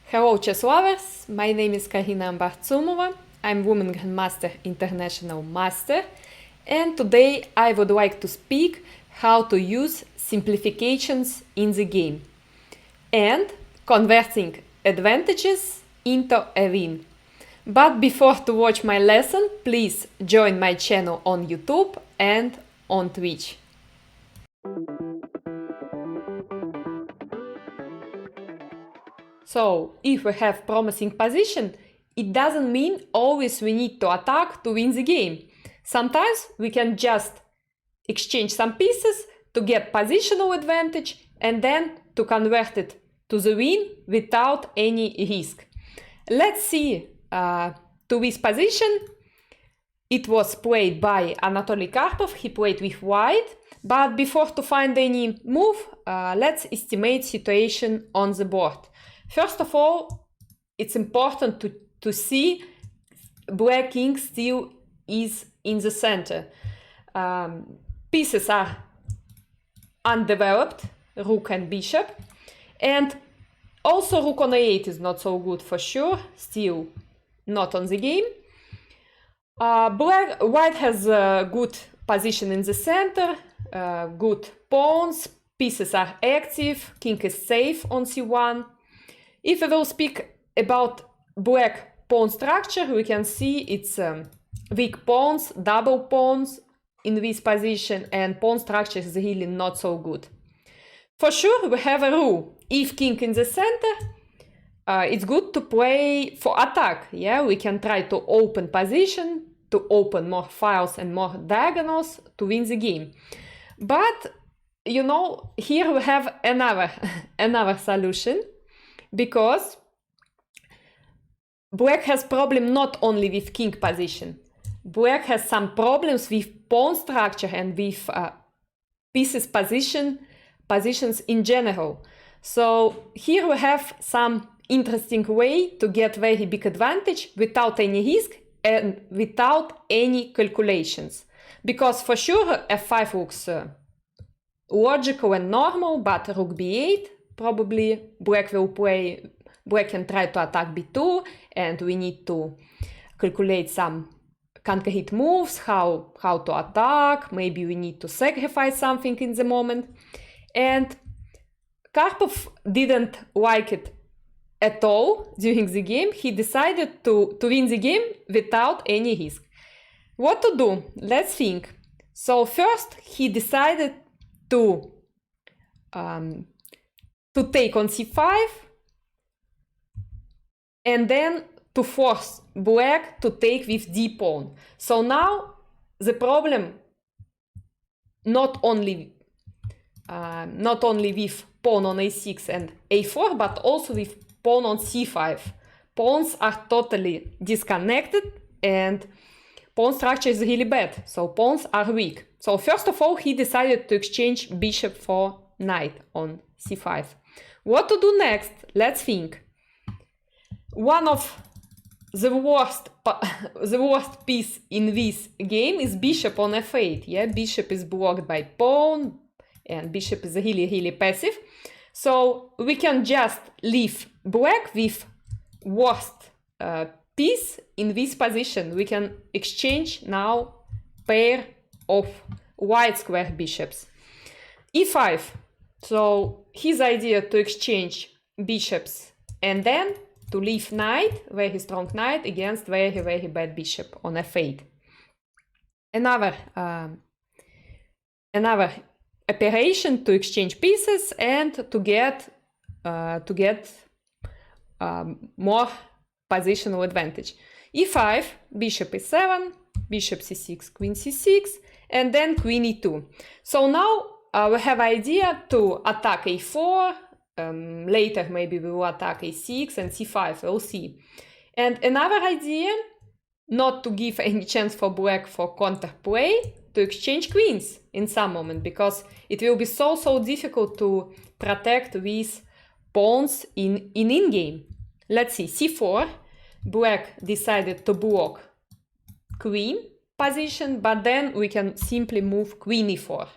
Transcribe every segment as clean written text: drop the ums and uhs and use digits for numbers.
Hello chess lovers, my name is Karina Ambartsumova, I'm Woman Grandmaster International Master, and today I would like to speak how to use simplifications in the game and converting advantages into a win. But before to watch my lesson, please join my channel on YouTube and on Twitch. So, if we have promising position, it doesn't mean always we need to attack to win the game. Sometimes we can just exchange some pieces to get positional advantage and then to convert it to the win without any risk. Let's see, to this position, it was played by Anatoly Karpov, he played with white, but before to find any move, let's estimate situation on the board. First of all, it's important to see black king still is in the center. Pieces are undeveloped, rook and bishop, and also rook on a8 is not so good for sure, still not on the game. White has a good position in the center, good pawns, pieces are active, king is safe on c1. If we will speak about black pawn structure, we can see it's weak pawns, double pawns in this position, and pawn structure is really not so good. For sure, we have a rule. If king in the center, it's good to play for attack. Yeah, we can try to open position, to open more files and more diagonals to win the game. But, you know, here we have another solution. Because black has problem not only with king position. Black has some problems with pawn structure and with pieces positions in general. So here we have some interesting way to get very big advantage without any risk and without any calculations. Because for sure f5 looks logical and normal, but rook b8. Probably black can try to attack b2, and we need to calculate some concrete moves, how to attack, maybe we need to sacrifice something in the moment. And Karpov didn't like it at all during the game. He decided to win the game without any risk. What to do? Let's think. So first he decided to take on c5 and then to force black to take with d pawn. So now the problem not only with pawn on a6 and a4, but also with pawn on c5. Pawns are totally disconnected and pawn structure is really bad, so pawns are weak. So first of all, he decided to exchange bishop for knight on c5. What to do next? Let's think. One of the worst piece in this game is bishop on f8. Yeah, bishop is blocked by pawn, and bishop is really passive. So we can just leave black with worst piece in this position. We can exchange now pair of white square bishops. e5. So his idea to exchange bishops and then to leave knight, very strong knight, against very bad bishop on f8. Another operation to exchange pieces and to get more positional advantage. e5, bishop e7, bishop c6, queen c6, and then queen e2. So now we have idea to attack a4, later maybe we will attack a6 and c5, we'll see. And another idea, not to give any chance for black for counterplay, to exchange queens in some moment, because it will be so difficult to protect these pawns in game. Let's see, c4, black decided to block queen, position, but then we can simply move queen e4.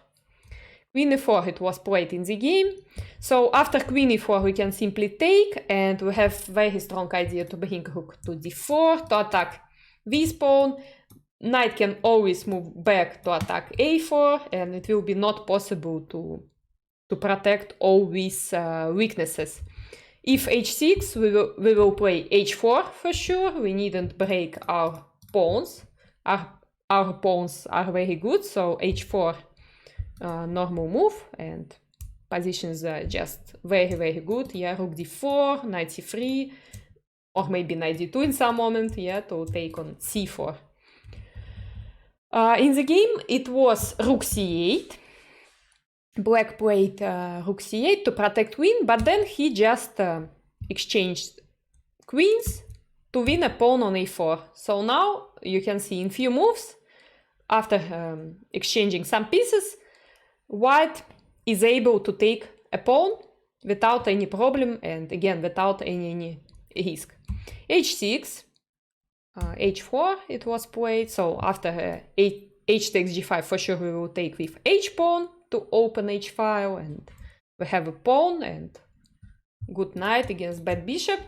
Queen e4, it was played in the game. So after queen e4, we can simply take, and we have very strong idea to bring rook to d4 to attack this pawn. Knight can always move back to attack a4, and it will be not possible to protect all these weaknesses. If h6, we will play h4 for sure. We needn't break our pawns. Our pawns are very good, so h4 normal move, and positions are just very, very good. Yeah, rook d4, knight c3, or maybe knight d2 in some moment, yeah, to take on c4. In the game, it was rook c8. Black played rook c8 to protect queen, but then he just exchanged queens to win a pawn on a4. So now you can see in few moves, after exchanging some pieces, white is able to take a pawn without any problem, and again without any risk. h6, h4 it was played, so after h takes g5, for sure we will take with h pawn to open h file, and we have a pawn and good knight against bad bishop.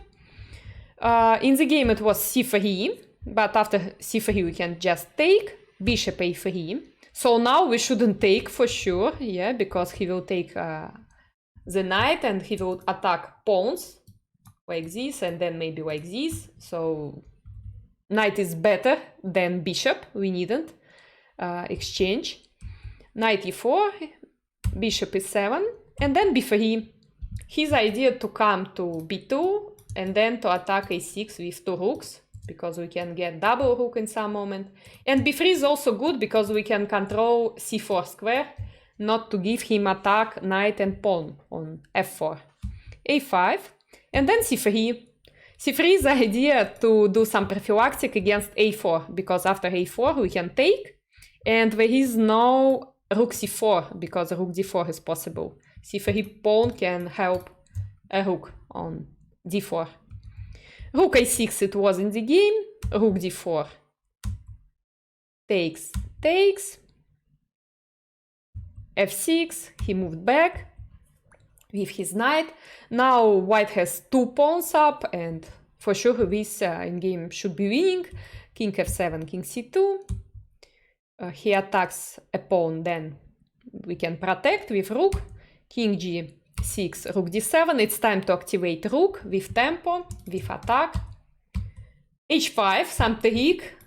In the game it was c3, but after c3 we can just take bishop a3. So now we shouldn't take for sure, yeah, because he will take the knight and he will attack pawns like this and then maybe like this. So knight is better than bishop, we needn't exchange. Knight e4, bishop e7, and then b3. His idea to come to b2 and then to attack a6 with two rooks, because we can get double rook in some moment. And b3 is also good because we can control c4 square, not to give him attack knight and pawn on f4. a5, and then c3. c3 is the idea to do some prophylactic against a4, because after a4 we can take, and there is no rook c4, because rook d4 is possible. c3 pawn can help a rook on d4. Rook a6 it was in the game, rook d4, takes, f6, he moved back with his knight. Now white has two pawns up, and for sure this in game should be winning. King f7, king c2. He attacks a pawn, then we can protect with rook. King g6, rook d7. It's time to activate rook with tempo, with attack. h5, some trick.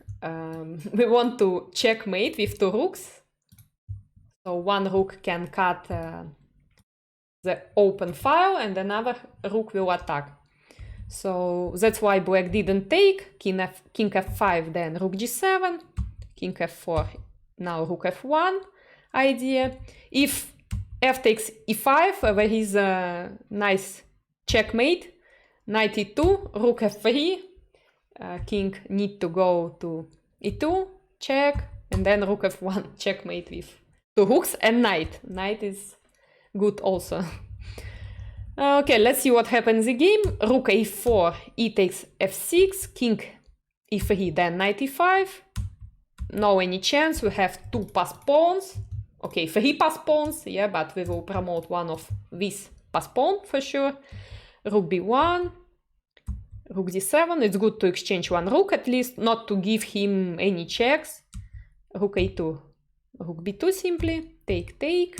We want to checkmate with two rooks. So one rook can cut the open file, and another rook will attack. So that's why black didn't take. King f5, then rook g7, king f4, now rook f1 idea. If f takes e5, there is a nice checkmate. Knight e2, rook f3, king need to go to e2, check, and then rook f1, checkmate with two rooks and knight. Knight is good also. Okay, let's see what happens in the game. Rook a4, e takes f6, king e3, then knight e5. No any chance, we have two passed pawns. Okay, three passed pawns, yeah, but we will promote one of these passed pawn for sure. Rook b1, rook d7. It's good to exchange one rook at least, not to give him any checks. Rook a2, rook b2 simply, take,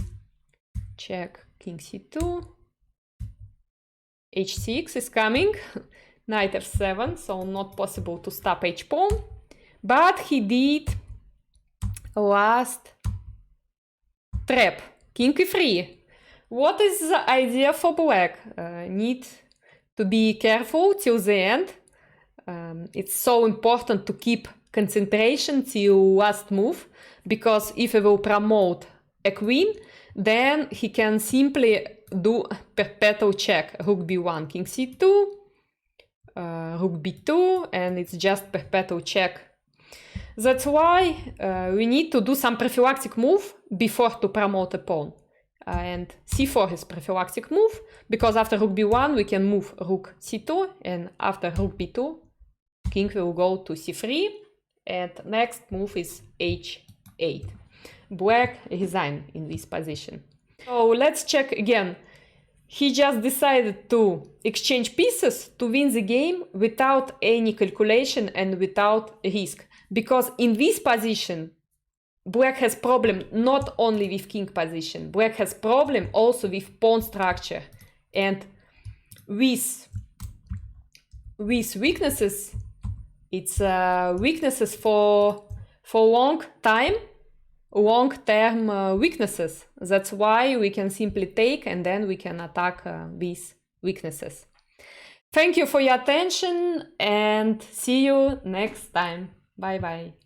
check, king c2. h6 is coming, knight f7, so not possible to stop h-pawn. But he did last trap, king e3. What is the idea for black? Need to be careful till the end. It's so important to keep concentration till last move, because if he will promote a queen, then he can simply do perpetual check. Rook b1, king c2, rook b2, and it's just perpetual check. That's why we need to do some prophylactic move before to promote a pawn. And c4 is prophylactic move, because after rook b1 we can move rook c2, and after rook b2 king will go to c3, And next move is h8. Black resigned in this position. So let's check again. He just decided to exchange pieces to win the game without any calculation and without risk. Because in this position, Black has problem not only with king position. Black has problem also with pawn structure. And with weaknesses, it's weaknesses for long-term weaknesses. That's why we can simply take and then we can attack these weaknesses. Thank you for your attention and see you next time. Bye bye.